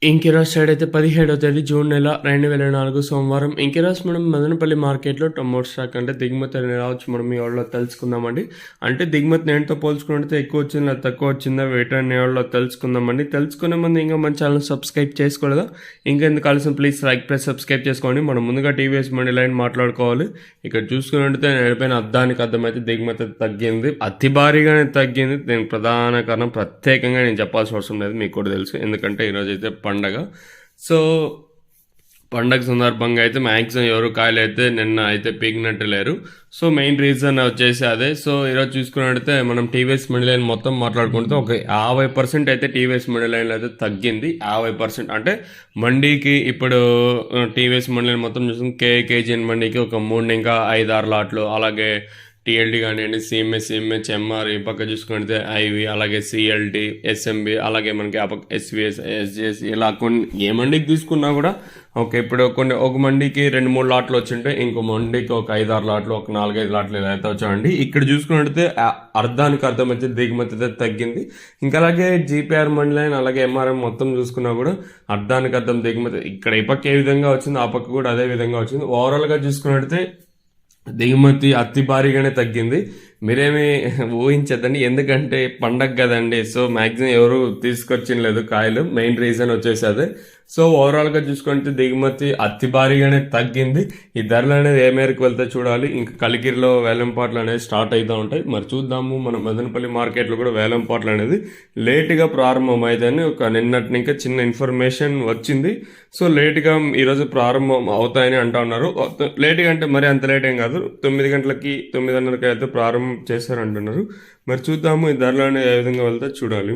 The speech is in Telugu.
ఇంకిరాజ్ సైడ్ అయితే 17వ తేదీ జూన్ నెల 2004 సోమవారం ఇంకిరాజ్ మనం మదనపల్లి మార్కెట్లో టమోటో స్టాక్ అంటే దిగుమతి అనేది రావచ్చు మనం ఈ వాళ్ళలో తెలుసుకుందామండి. అంటే దిగుమతి నేటితో పోల్చుకుంటే ఎక్కువ వచ్చిందా తక్కువ వచ్చిందా వెయిట్ అనే వాళ్ళలో తెలుసుకుందామండి. తెలుసుకునే ముందు ఇంకా మన ఛానల్ సబ్స్క్రైబ్ చేసుకోలేదా? ఇంకా ఎందుకు కావాల్సిన ప్లీజ్ ప్రెస్ సబ్స్క్రైబ్ చేసుకోండి. మనం ముందుగా టీవీఎస్ మండి లైన్ మాట్లాడుకోవాలి. ఇక్కడ చూసుకున్నట్టయితే నడిపోయిన అద్దానికి అర్థమైతే దిగుమతి తగ్గింది, అతి భారీగానే తగ్గింది. దీనికి ప్రధాన కారణం ప్రత్యేకంగా నేను చెప్పాల్సిన అవసరం లేదు, మీకు కూడా తెలుసు. ఎందుకంటే ఈరోజు అయితే పండగ. సో పండగ సందర్భంగా అయితే మ్యాక్సిమం ఎవరు కాయలు అయితే నిన్న అయితే పీకినట్టు లేరు. సో మెయిన్ రీజన్ వచ్చేసి అదే. సో ఈరోజు చూసుకున్నట్టయితే మనం టీవీఎస్ మండి లైన్ మొత్తం మాట్లాడుకుంటే ఒక 50% అయితే టీవీఎస్ మండి లైన్లో అయితే తగ్గింది. 50% అంటే మండీకి ఇప్పుడు టీవీఎస్ మండి లైన్ మొత్తం చూసుకుంటే కేజీఎన్ మండీకి ఒక 3 ఇంకా 5-6 లాట్లు, అలాగే టీఎల్డి కానివ్వండి, సిఎంహెచ్, ఎంఆర్, ఈ పక్క చూసుకుంటే ఐవి, అలాగే సిఎల్డి, ఎస్ఎంబి, అలాగే మనకి ఆ పక్క ఎస్విఎస్, ఎస్జిఎస్, ఇలా కొన్ని ఏ మండీకి తీసుకున్నా కూడా ఓకే. ఇప్పుడు ఒక మండీకి 2-3 లాట్లు వచ్చింటాయి, ఇంకో మండీకి ఒక 5-6 లాట్లు, ఒక 4-5 లాట్లు ఇలా అయితే వచ్చాయండి. ఇక్కడ చూసుకున్నట్టయితే అర్థానికి అర్థం అయితే దిగుమతి అయితే తగ్గింది. ఇంకా అలాగే జీపీఆర్ మండి లైన్, అలాగే ఎంఆర్ఎం మొత్తం చూసుకున్నా కూడా అర్థానికి అర్థం దిగుమతి ఇక్కడ ఈ పక్క ఏ విధంగా వచ్చింది ఆ పక్క కూడా అదే విధంగా వచ్చింది. ఓవరాల్గా చూసుకున్నట్టయితే దిగుమతి అతి భారీగానే తగ్గింది. మీరేమి ఊహించద్దండి, ఎందుకంటే పండగ కదండి. సో మ్యాక్సిమం ఎవరు తీసుకొచ్చినలేదు కాయలు, మెయిన్ రీజన్ వచ్చేసి అదే. సో ఓవరాల్గా చూసుకుంటే దిగుమతి అతి భారీగానే తగ్గింది. ఈ ధరలు అనేది ఏ మేరకు వెళ్తే చూడాలి. ఇంకా కలికిరిలో వేలంపాట్లు అనేది స్టార్ట్ అవుతూ ఉంటాయి, మరి చూద్దాము. మన మదనపల్లి మార్కెట్లో కూడా వేలంపాట్లు అనేది లేటుగా ప్రారంభం అవుతాయని ఒక నిన్నటి ఇంకా చిన్న ఇన్ఫర్మేషన్ వచ్చింది. సో లేటుగా ఈరోజు ప్రారంభం అవుతాయని అంటూ ఉన్నారు. లేటుగా అంటే మరి అంత లేట్ ఏం కాదు, 9 గంటలకి 9:30కి అయితే ప్రారంభం చేశారంటున్నారు. మరి చూద్దాము ఈ ధరలు అనేది ఏ విధంగా వెళ్తే చూడాలి.